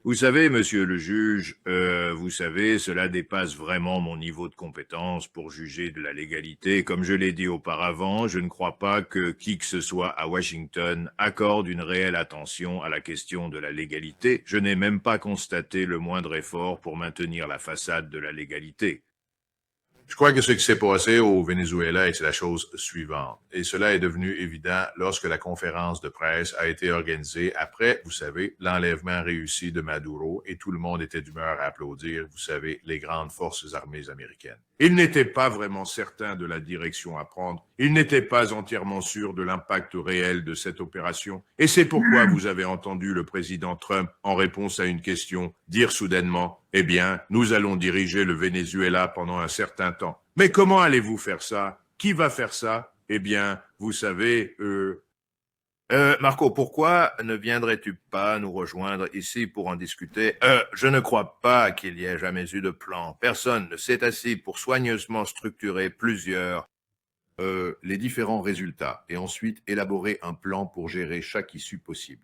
Vous savez, monsieur le juge, vous savez, cela dépasse vraiment mon niveau de compétence pour juger de la légalité. Comme je l'ai dit auparavant, je ne crois pas que qui que ce soit à Washington accorde une réelle attention à la question de la légalité. Je n'ai même pas constaté le moindre effort pour maintenir la façade de la légalité. Je crois que ce qui s'est passé au Venezuela est la chose suivante. Et cela est devenu évident lorsque la conférence de presse a été organisée après, vous savez, l'enlèvement réussi de Maduro et tout le monde était d'humeur à applaudir, vous savez, les grandes forces armées américaines. Ils n'étaient pas vraiment certains de la direction à prendre. Ils n'étaient pas entièrement sûrs de l'impact réel de cette opération. Et c'est pourquoi vous avez entendu le président Trump, en réponse à une question, dire soudainement « Eh bien, nous allons diriger le Venezuela pendant un certain temps. » Mais comment allez-vous faire ça? Qui va faire ça? Eh bien, vous savez, Marco, pourquoi ne viendrais-tu pas nous rejoindre ici pour en discuter? Je ne crois pas qu'il y ait jamais eu de plan. Personne ne s'est assis pour soigneusement structurer les différents résultats et ensuite élaborer un plan pour gérer chaque issue possible.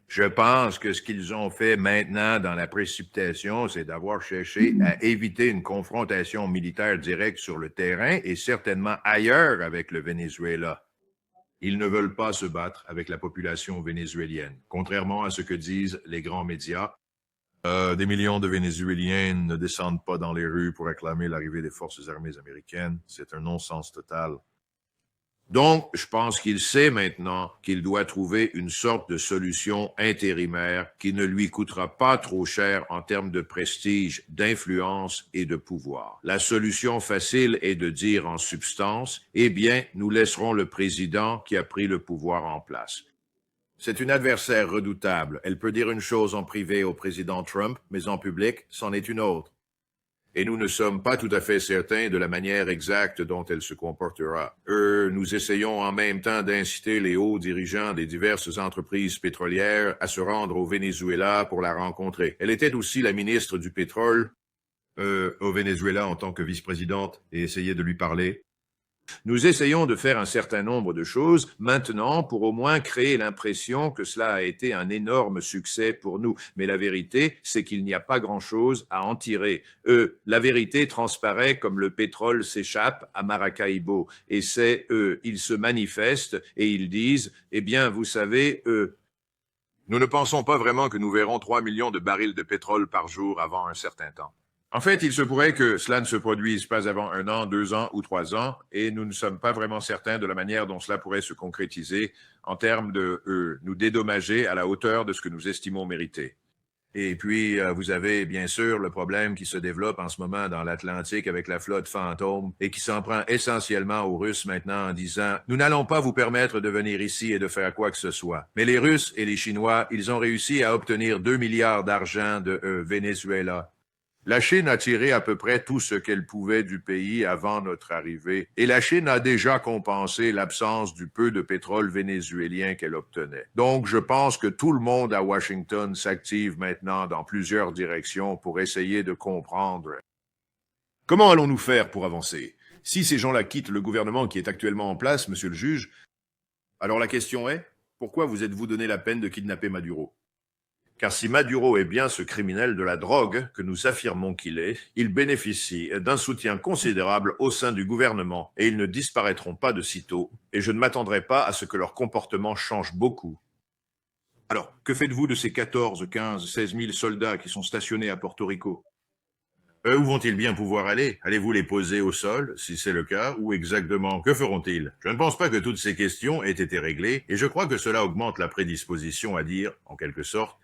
Je pense que ce qu'ils ont fait maintenant dans la précipitation, c'est d'avoir cherché à éviter une confrontation militaire directe sur le terrain et certainement ailleurs avec le Venezuela. Ils ne veulent pas se battre avec la population vénézuélienne. Contrairement à ce que disent les grands médias, des millions de Vénézuéliens ne descendent pas dans les rues pour acclamer l'arrivée des forces armées américaines. C'est un non-sens total. Donc, je pense qu'il sait maintenant qu'il doit trouver une sorte de solution intérimaire qui ne lui coûtera pas trop cher en termes de prestige, d'influence et de pouvoir. La solution facile est de dire en substance, eh bien, nous laisserons le président qui a pris le pouvoir en place. C'est une adversaire redoutable. Elle peut dire une chose en privé au président Trump, mais en public, c'en est une autre. Et nous ne sommes pas tout à fait certains de la manière exacte dont elle se comportera. Nous essayons en même temps d'inciter les hauts dirigeants des diverses entreprises pétrolières à se rendre au Venezuela pour la rencontrer. Elle était aussi la ministre du pétrole au Venezuela en tant que vice-présidente et essayait de lui parler. Nous essayons de faire un certain nombre de choses maintenant pour au moins créer l'impression que cela a été un énorme succès pour nous. Mais la vérité, c'est qu'il n'y a pas grand-chose à en tirer. La vérité transparaît comme le pétrole s'échappe à Maracaibo. Et c'est, ils se manifestent et ils disent, eh bien, vous savez, nous ne pensons pas vraiment que nous verrons 3 millions de barils de pétrole par jour avant un certain temps. En fait, il se pourrait que cela ne se produise pas avant 1 an, 2 ans ou 3 ans, et nous ne sommes pas vraiment certains de la manière dont cela pourrait se concrétiser en termes de nous dédommager à la hauteur de ce que nous estimons mériter. Et puis, vous avez bien sûr le problème qui se développe en ce moment dans l'Atlantique avec la flotte fantôme et qui s'en prend essentiellement aux Russes maintenant en disant « Nous n'allons pas vous permettre de venir ici et de faire quoi que ce soit. » Mais les Russes et les Chinois, ils ont réussi à obtenir 2 milliards d'argent de Venezuela. La Chine a tiré à peu près tout ce qu'elle pouvait du pays avant notre arrivée, et la Chine a déjà compensé l'absence du peu de pétrole vénézuélien qu'elle obtenait. Donc, je pense que tout le monde à Washington s'active maintenant dans plusieurs directions pour essayer de comprendre. Comment allons-nous faire pour avancer? Si ces gens-là quittent le gouvernement qui est actuellement en place, monsieur le juge, alors la question est, pourquoi vous êtes-vous donné la peine de kidnapper Maduro? Car si Maduro est bien ce criminel de la drogue que nous affirmons qu'il est, il bénéficie d'un soutien considérable au sein du gouvernement et ils ne disparaîtront pas de sitôt, et je ne m'attendrai pas à ce que leur comportement change beaucoup. Alors, que faites-vous de ces 14, 15, 16 000 soldats qui sont stationnés à Porto Rico? Où vont-ils bien pouvoir aller? Allez-vous les poser au sol, si c'est le cas, ou exactement, que feront-ils? Je ne pense pas que toutes ces questions aient été réglées, et je crois que cela augmente la prédisposition à dire, en quelque sorte,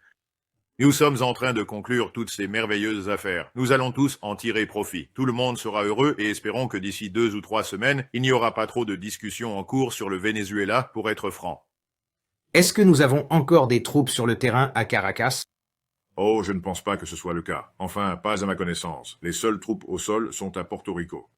nous sommes en train de conclure toutes ces merveilleuses affaires. Nous allons tous en tirer profit. Tout le monde sera heureux et espérons que d'ici 2 ou 3 semaines, il n'y aura pas trop de discussions en cours sur le Venezuela, pour être franc. Est-ce que nous avons encore des troupes sur le terrain à Caracas? Oh, je ne pense pas que ce soit le cas. Enfin, pas à ma connaissance. Les seules troupes au sol sont à Porto Rico.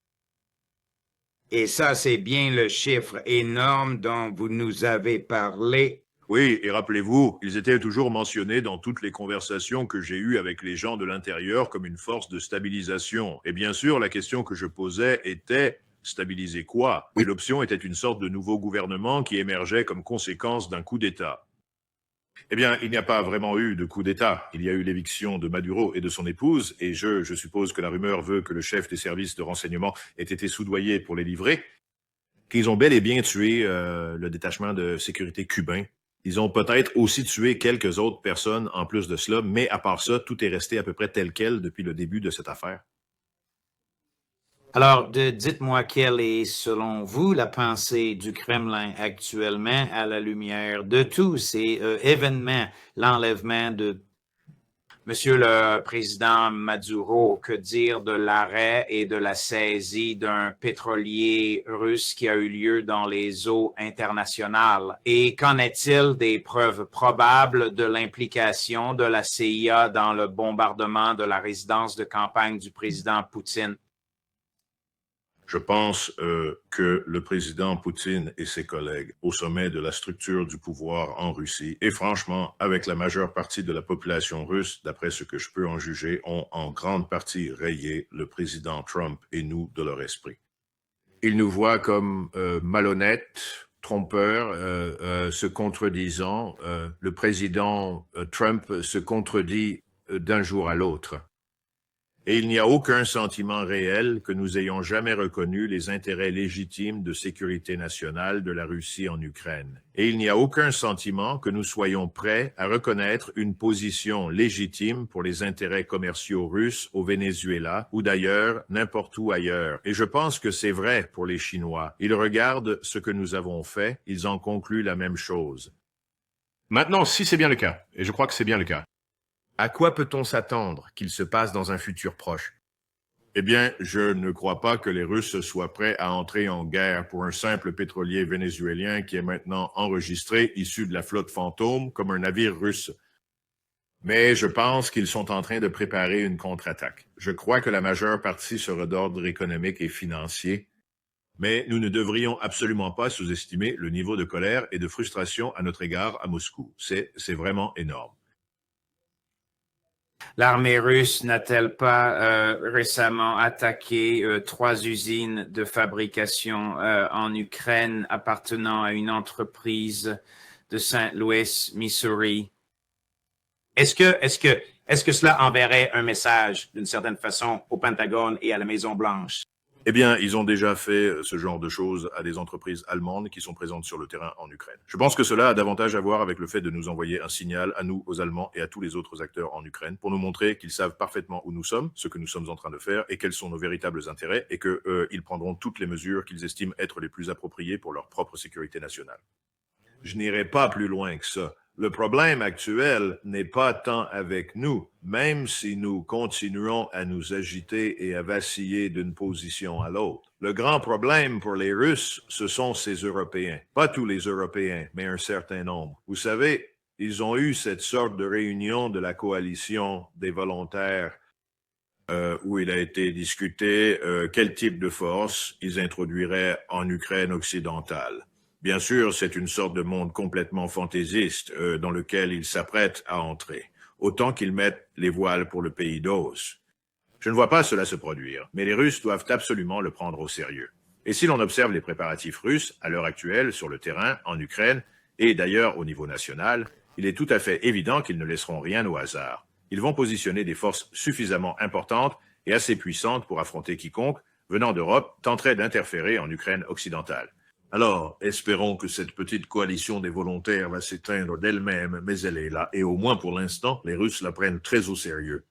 Et ça, c'est bien le chiffre énorme dont vous nous avez parlé. Oui, et rappelez-vous, ils étaient toujours mentionnés dans toutes les conversations que j'ai eues avec les gens de l'intérieur comme une force de stabilisation. Et bien sûr, la question que je posais était stabiliser quoi? Et l'option était une sorte de nouveau gouvernement qui émergeait comme conséquence d'un coup d'État. Eh bien, il n'y a pas vraiment eu de coup d'État. Il y a eu l'éviction de Maduro et de son épouse, et je suppose que la rumeur veut que le chef des services de renseignement ait été soudoyé pour les livrer, qu'ils ont bel et bien tué le détachement de sécurité cubain. Ils ont peut-être aussi tué quelques autres personnes en plus de cela, mais à part ça, tout est resté à peu près tel quel depuis le début de cette affaire. Alors, dites-moi quelle est, selon vous, la pensée du Kremlin actuellement à la lumière de tous ces événements, l'enlèvement de Monsieur le Président Maduro, que dire de l'arrêt et de la saisie d'un pétrolier russe qui a eu lieu dans les eaux internationales? Et qu'en est-il des preuves probables de l'implication de la CIA dans le bombardement de la résidence de campagne du président Poutine? Je pense que le président Poutine et ses collègues au sommet de la structure du pouvoir en Russie, et franchement, avec la majeure partie de la population russe, d'après ce que je peux en juger, ont en grande partie rayé le président Trump et nous de leur esprit. Ils nous voient comme malhonnêtes, trompeurs, se contredisant. Le président Trump se contredit d'un jour à l'autre. Et il n'y a aucun sentiment réel que nous ayons jamais reconnu les intérêts légitimes de sécurité nationale de la Russie en Ukraine. Et il n'y a aucun sentiment que nous soyons prêts à reconnaître une position légitime pour les intérêts commerciaux russes au Venezuela ou d'ailleurs, n'importe où ailleurs. Et je pense que c'est vrai pour les Chinois. Ils regardent ce que nous avons fait, ils en concluent la même chose. Maintenant, si c'est bien le cas, et je crois que c'est bien le cas, à quoi peut-on s'attendre qu'il se passe dans un futur proche? Eh bien, je ne crois pas que les Russes soient prêts à entrer en guerre pour un simple pétrolier vénézuélien qui est maintenant enregistré, issu de la flotte fantôme, comme un navire russe. Mais je pense qu'ils sont en train de préparer une contre-attaque. Je crois que la majeure partie sera d'ordre économique et financier, mais nous ne devrions absolument pas sous-estimer le niveau de colère et de frustration à notre égard à Moscou. C'est vraiment énorme. L'armée russe n'a-t-elle pas récemment attaqué 3 usines de fabrication en Ukraine appartenant à une entreprise de Saint Louis, Missouri? Est-ce que cela enverrait un message d'une certaine façon au Pentagone et à la Maison-Blanche? Eh bien, ils ont déjà fait ce genre de choses à des entreprises allemandes qui sont présentes sur le terrain en Ukraine. Je pense que cela a davantage à voir avec le fait de nous envoyer un signal à nous, aux Allemands et à tous les autres acteurs en Ukraine pour nous montrer qu'ils savent parfaitement où nous sommes, ce que nous sommes en train de faire et quels sont nos véritables intérêts et qu'ils prendront toutes les mesures qu'ils estiment être les plus appropriées pour leur propre sécurité nationale. Je n'irai pas plus loin que ça. Le problème actuel n'est pas tant avec nous, même si nous continuons à nous agiter et à vaciller d'une position à l'autre. Le grand problème pour les Russes, ce sont ces Européens. Pas tous les Européens, mais un certain nombre. Vous savez, ils ont eu cette sorte de réunion de la coalition des volontaires où il a été discuté quel type de force ils introduiraient en Ukraine occidentale. Bien sûr, c'est une sorte de monde complètement fantaisiste dans lequel ils s'apprêtent à entrer, autant qu'ils mettent les voiles pour le pays d'os. Je ne vois pas cela se produire, mais les Russes doivent absolument le prendre au sérieux. Et si l'on observe les préparatifs russes à l'heure actuelle sur le terrain, en Ukraine, et d'ailleurs au niveau national, il est tout à fait évident qu'ils ne laisseront rien au hasard. Ils vont positionner des forces suffisamment importantes et assez puissantes pour affronter quiconque, venant d'Europe, tenterait d'interférer en Ukraine occidentale. Alors, espérons que cette petite coalition des volontaires va s'éteindre d'elle-même, mais elle est là, et au moins pour l'instant, les Russes la prennent très au sérieux.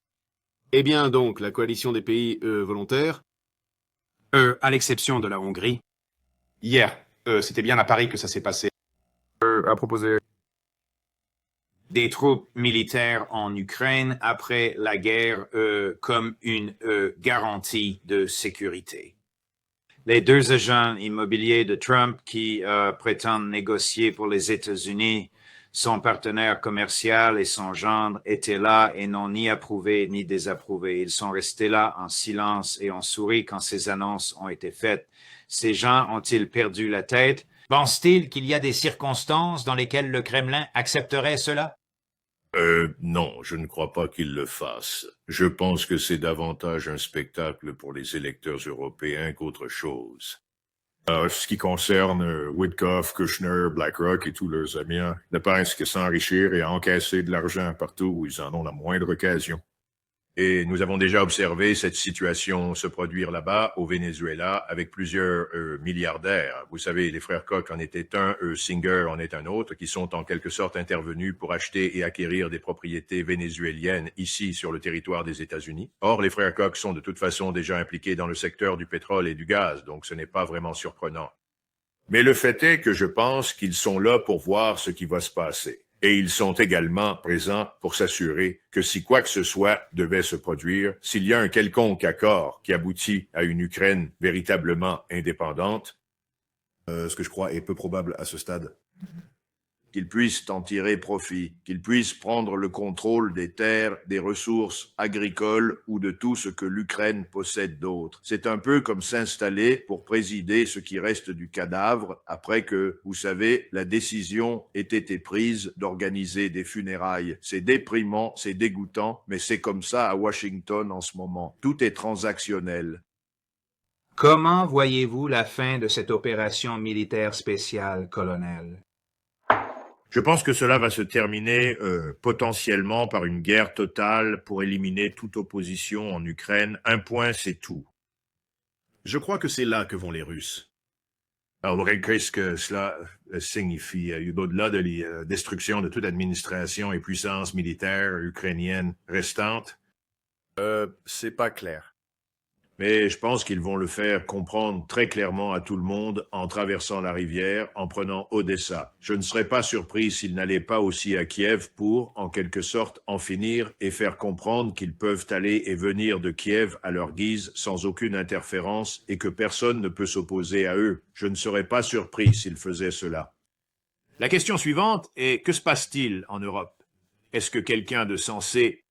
eh bien donc, la coalition des pays volontaires, À l'exception de la Hongrie. Hier, c'était bien à Paris que ça s'est passé. a proposé Des troupes militaires en Ukraine après la guerre comme une garantie de sécurité. Les 2 agents immobiliers de Trump qui prétendent négocier pour les États-Unis, son partenaire commercial et son gendre étaient là et n'ont ni approuvé ni désapprouvé. Ils sont restés là en silence et ont souri quand ces annonces ont été faites. Ces gens ont-ils perdu la tête? Pense-t-il qu'il y a des circonstances dans lesquelles le Kremlin accepterait cela? Non, je ne crois pas qu'il le fasse. Je pense que c'est davantage un spectacle pour les électeurs européens qu'autre chose. Ce qui concerne Witkoff, Kushner, BlackRock et tous leurs amis, ne pensent que s'enrichir et encaisser de l'argent partout où ils en ont la moindre occasion. Et nous avons déjà observé cette situation se produire là-bas, au Venezuela, avec plusieurs milliardaires. Vous savez, les frères Koch en étaient un, Singer en est un autre, qui sont en quelque sorte intervenus pour acheter et acquérir des propriétés vénézuéliennes ici sur le territoire des États-Unis. Or, les frères Koch sont de toute façon déjà impliqués dans le secteur du pétrole et du gaz, donc ce n'est pas vraiment surprenant. Mais le fait est que je pense qu'ils sont là pour voir ce qui va se passer. Et ils sont également présents pour s'assurer que si quoi que ce soit devait se produire, s'il y a un quelconque accord qui aboutit à une Ukraine véritablement indépendante, ce que je crois est peu probable à ce stade. qu'ils puissent en tirer profit, qu'ils puissent prendre le contrôle des terres, des ressources agricoles ou de tout ce que l'Ukraine possède d'autre. C'est un peu comme s'installer pour présider ce qui reste du cadavre après que, vous savez, la décision ait été prise d'organiser des funérailles. C'est déprimant, c'est dégoûtant, mais c'est comme ça à Washington en ce moment. Tout est transactionnel. Comment voyez-vous la fin de cette opération militaire spéciale, colonel? Je pense que cela va se terminer potentiellement par une guerre totale pour éliminer toute opposition en Ukraine. Un point, c'est tout. Je crois que c'est là que vont les Russes. Alors, qu'est-ce que cela signifie? Au-delà de la destruction de toute administration et puissance militaire ukrainienne restante? C'est pas clair. Mais je pense qu'ils vont le faire comprendre très clairement à tout le monde en traversant la rivière, en prenant Odessa. Je ne serais pas surpris s'ils n'allaient pas aussi à Kiev pour, en quelque sorte, en finir et faire comprendre qu'ils peuvent aller et venir de Kiev à leur guise sans aucune interférence et que personne ne peut s'opposer à eux. Je ne serais pas surpris s'ils faisaient cela. La question suivante est, que se passe-t-il en Europe? Est-ce que quelqu'un de sensé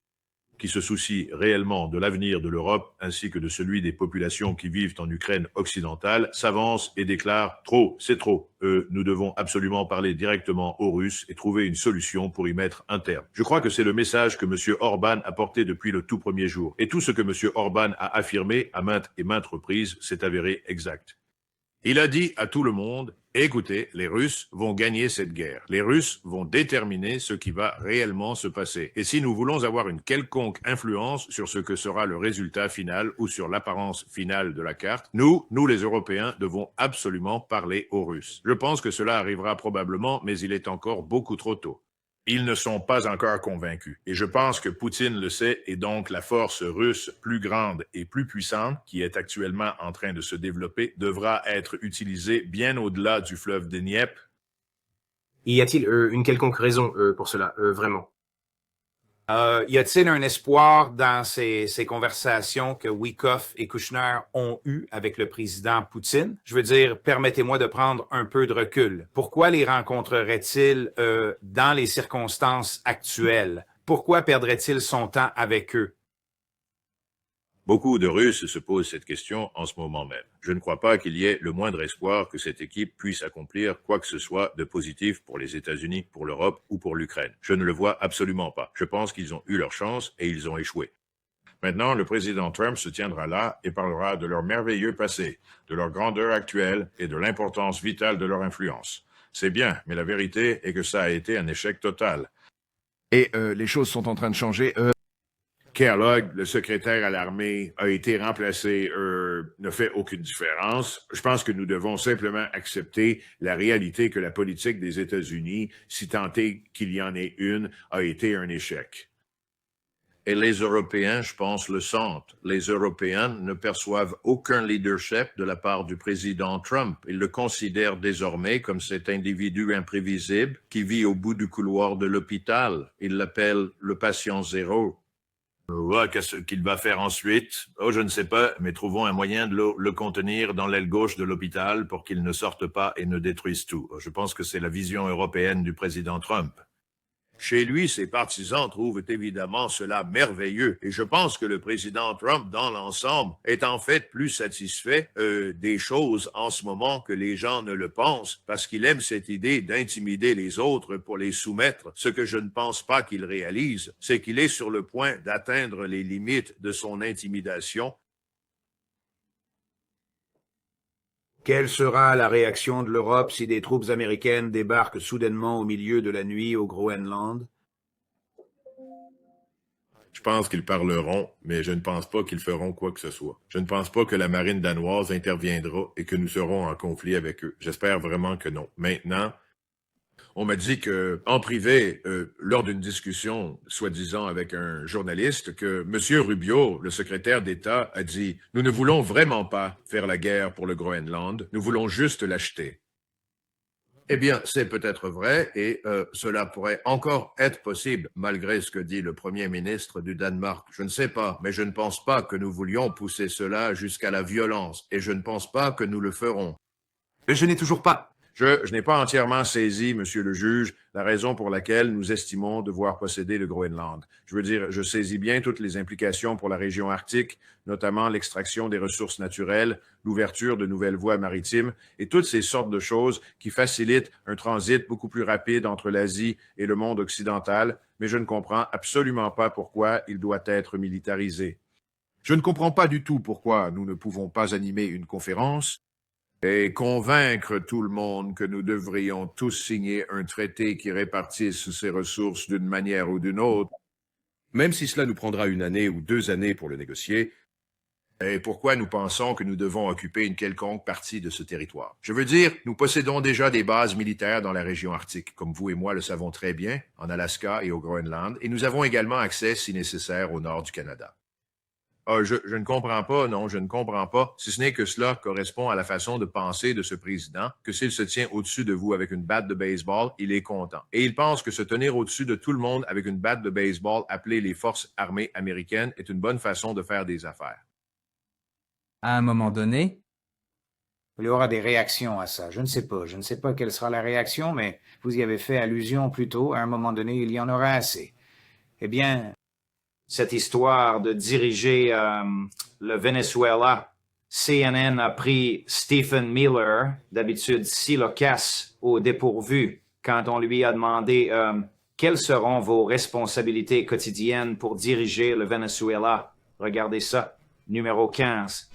qui se soucie réellement de l'avenir de l'Europe ainsi que de celui des populations qui vivent en Ukraine occidentale, s'avance et déclare « Trop, c'est trop. Nous devons absolument parler directement aux Russes et trouver une solution pour y mettre un terme. » Je crois que c'est le message que M. Orban a porté depuis le tout premier jour. Et tout ce que M. Orban a affirmé à maintes et maintes reprises s'est avéré exact. Il a dit à tout le monde, écoutez, les Russes vont gagner cette guerre. Les Russes vont déterminer ce qui va réellement se passer. Et si nous voulons avoir une quelconque influence sur ce que sera le résultat final ou sur l'apparence finale de la carte, nous les Européens, devons absolument parler aux Russes. Je pense que cela arrivera probablement, mais il est encore beaucoup trop tôt. Ils ne sont pas encore convaincus. Et je pense que Poutine le sait, et donc la force russe plus grande et plus puissante, qui est actuellement en train de se développer, devra être utilisée bien au-delà du fleuve Dniepr. Y a-t-il une quelconque raison pour cela, vraiment? Y a-t-il un espoir dans ces conversations que Witkoff et Kushner ont eues avec le président Poutine? Je veux dire, permettez-moi de prendre un peu de recul. Pourquoi les rencontrerait-il dans les circonstances actuelles? Pourquoi perdrait-il son temps avec eux? Beaucoup de Russes se posent cette question en ce moment même. Je ne crois pas qu'il y ait le moindre espoir que cette équipe puisse accomplir quoi que ce soit de positif pour les États-Unis, pour l'Europe ou pour l'Ukraine. Je ne le vois absolument pas. Je pense qu'ils ont eu leur chance et ils ont échoué. Maintenant, le président Trump se tiendra là et parlera de leur merveilleux passé, de leur grandeur actuelle et de l'importance vitale de leur influence. C'est bien, mais la vérité est que ça a été un échec total. Et les choses sont en train de changer. Kellogg, le secrétaire à l'armée, a été remplacé, ne fait aucune différence. Je pense que nous devons simplement accepter la réalité que la politique des États-Unis, si tant est qu'il y en ait une, a été un échec. Et les Européens, je pense, le sentent. Les Européens ne perçoivent aucun leadership de la part du président Trump. Ils le considèrent désormais comme cet individu imprévisible qui vit au bout du couloir de l'hôpital. Ils l'appellent le patient zéro. Qu'est-ce qu'il va faire ensuite? Oh, je ne sais pas, mais trouvons un moyen de le contenir dans l'aile gauche de l'hôpital pour qu'il ne sorte pas et ne détruise tout. Je pense que c'est la vision européenne du président Trump. Chez lui, ses partisans trouvent évidemment cela merveilleux. Et je pense que le président Trump, dans l'ensemble, est en fait plus satisfait des choses en ce moment que les gens ne le pensent, parce qu'il aime cette idée d'intimider les autres pour les soumettre. Ce que je ne pense pas qu'il réalise, c'est qu'il est sur le point d'atteindre les limites de son intimidation. Quelle sera la réaction de l'Europe si des troupes américaines débarquent soudainement au milieu de la nuit au Groenland? Je pense qu'ils parleront, mais je ne pense pas qu'ils feront quoi que ce soit. Je ne pense pas que la marine danoise interviendra et que nous serons en conflit avec eux. J'espère vraiment que non. Maintenant, on m'a dit que, en privé, lors d'une discussion, soi-disant avec un journaliste, que M. Rubio, le secrétaire d'État, a dit « Nous ne voulons vraiment pas faire la guerre pour le Groenland, nous voulons juste l'acheter. » Eh bien, c'est peut-être vrai et cela pourrait encore être possible, malgré ce que dit le Premier ministre du Danemark. Je ne sais pas, mais je ne pense pas que nous voulions pousser cela jusqu'à la violence et je ne pense pas que nous le ferons. Je n'ai toujours pas... Je n'ai pas entièrement saisi, monsieur le juge, la raison pour laquelle nous estimons devoir posséder le Groenland. Je veux dire, je saisis bien toutes les implications pour la région arctique, notamment l'extraction des ressources naturelles, l'ouverture de nouvelles voies maritimes et toutes ces sortes de choses qui facilitent un transit beaucoup plus rapide entre l'Asie et le monde occidental, mais je ne comprends absolument pas pourquoi il doit être militarisé. Je ne comprends pas du tout pourquoi nous ne pouvons pas animer une conférence et convaincre tout le monde que nous devrions tous signer un traité qui répartisse ces ressources d'une manière ou d'une autre, même si cela nous prendra 1 année ou 2 années pour le négocier, et pourquoi nous pensons que nous devons occuper une quelconque partie de ce territoire. Je veux dire, nous possédons déjà des bases militaires dans la région arctique, comme vous et moi le savons très bien, en Alaska et au Groenland, et nous avons également accès, si nécessaire, au nord du Canada. Je ne comprends pas, non, je ne comprends pas, si ce n'est que cela correspond à la façon de penser de ce président, que s'il se tient au-dessus de vous avec une batte de baseball, il est content. Et il pense que se tenir au-dessus de tout le monde avec une batte de baseball appelée les forces armées américaines est une bonne façon de faire des affaires. À un moment donné, Il y aura des réactions à ça. Je ne sais pas. Je ne sais pas quelle sera la réaction, mais vous y avez fait allusion plus tôt. À un moment donné, il y en aura assez. Eh bien, cette histoire de diriger le Venezuela, CNN a pris Stephen Miller, d'habitude si loquace, au dépourvu, quand on lui a demandé quelles seront vos responsabilités quotidiennes pour diriger le Venezuela. Regardez ça, numéro 15.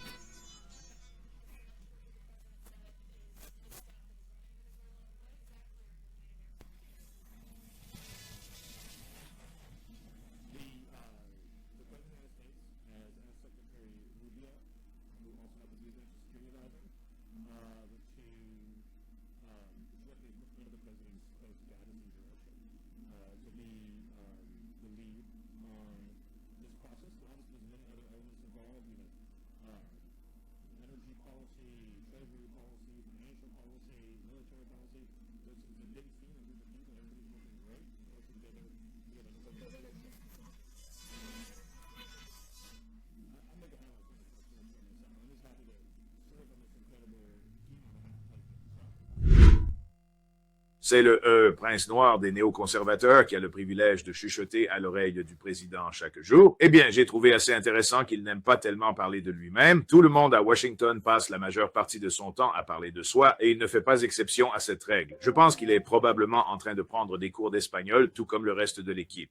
C'est le prince noir des néoconservateurs qui a le privilège de chuchoter à l'oreille du président chaque jour. Eh bien, j'ai trouvé assez intéressant qu'il n'aime pas tellement parler de lui-même. Tout le monde à Washington passe la majeure partie de son temps à parler de soi et il ne fait pas exception à cette règle. Je pense qu'il est probablement en train de prendre des cours d'espagnol, tout comme le reste de l'équipe.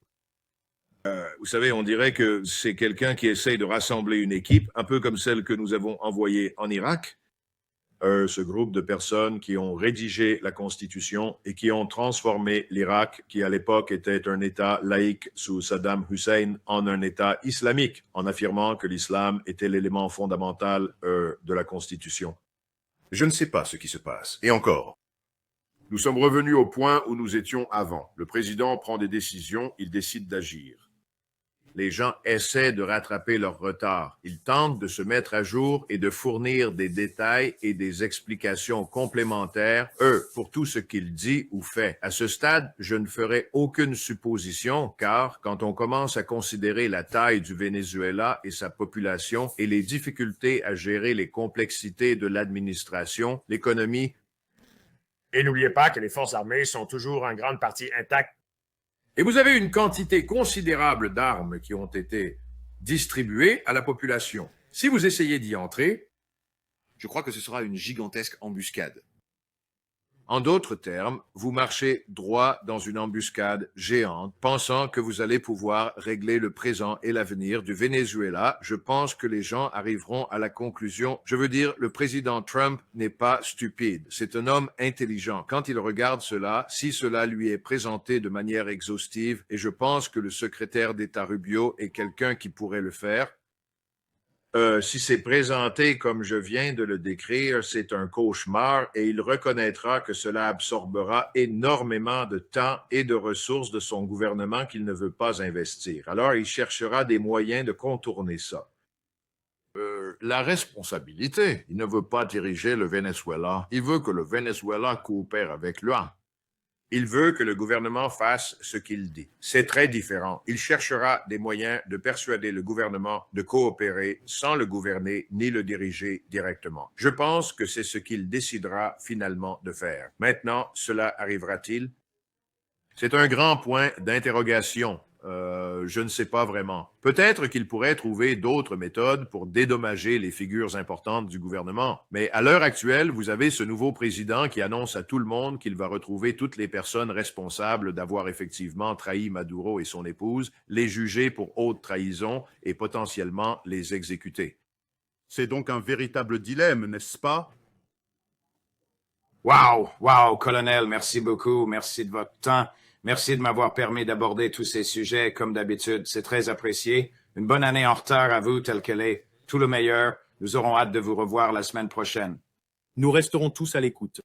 Vous savez, on dirait que c'est quelqu'un qui essaye de rassembler une équipe, un peu comme celle que nous avons envoyée en Irak. Ce groupe de personnes qui ont rédigé la Constitution et qui ont transformé l'Irak, qui à l'époque était un État laïque sous Saddam Hussein, en un État islamique, en affirmant que l'islam était l'élément fondamental de la Constitution. Je ne sais pas ce qui se passe. Et encore, nous sommes revenus au point où nous étions avant. Le président prend des décisions, il décide d'agir. Les gens essaient de rattraper leur retard. Ils tentent de se mettre à jour et de fournir des détails et des explications complémentaires, pour tout ce qu'il dit ou fait. À ce stade, je ne ferai aucune supposition, car quand on commence à considérer la taille du Venezuela et sa population et les difficultés à gérer les complexités de l'administration, l'économie... Et n'oubliez pas que les forces armées sont toujours en grande partie intactes. Et vous avez une quantité considérable d'armes qui ont été distribuées à la population. Si vous essayez d'y entrer, Je crois que ce sera une gigantesque embuscade. En d'autres termes, vous marchez droit dans une embuscade géante, pensant que vous allez pouvoir régler le présent et l'avenir du Venezuela. Je pense que les gens arriveront à la conclusion. Je veux dire, le président Trump n'est pas stupide. C'est un homme intelligent. Quand il regarde cela, si cela lui est présenté de manière exhaustive, et je pense que le secrétaire d'État Rubio est quelqu'un qui pourrait le faire, si c'est présenté comme je viens de le décrire, c'est un cauchemar et il reconnaîtra que cela absorbera énormément de temps et de ressources de son gouvernement qu'il ne veut pas investir. Alors, il cherchera des moyens de contourner ça. La responsabilité. Il ne veut pas diriger le Venezuela. Il veut que le Venezuela coopère avec lui. Il veut que le gouvernement fasse ce qu'il dit. C'est très différent. Il cherchera des moyens de persuader le gouvernement de coopérer sans le gouverner ni le diriger directement. Je pense que c'est ce qu'il décidera finalement de faire. Maintenant, cela arrivera-t-il? C'est un grand point d'interrogation. Je ne sais pas vraiment. Peut-être qu'il pourrait trouver d'autres méthodes pour dédommager les figures importantes du gouvernement. Mais à l'heure actuelle, vous avez ce nouveau président qui annonce à tout le monde qu'il va retrouver toutes les personnes responsables d'avoir effectivement trahi Maduro et son épouse, les juger pour haute trahison et potentiellement les exécuter. C'est donc un véritable dilemme, n'est-ce pas? Wow, colonel, merci beaucoup. Merci de votre temps. Merci de m'avoir permis d'aborder tous ces sujets comme d'habitude. C'est très apprécié. Une bonne année en retard à vous, telle qu'elle est. Tout le meilleur. Nous aurons hâte de vous revoir la semaine prochaine. Nous resterons tous à l'écoute.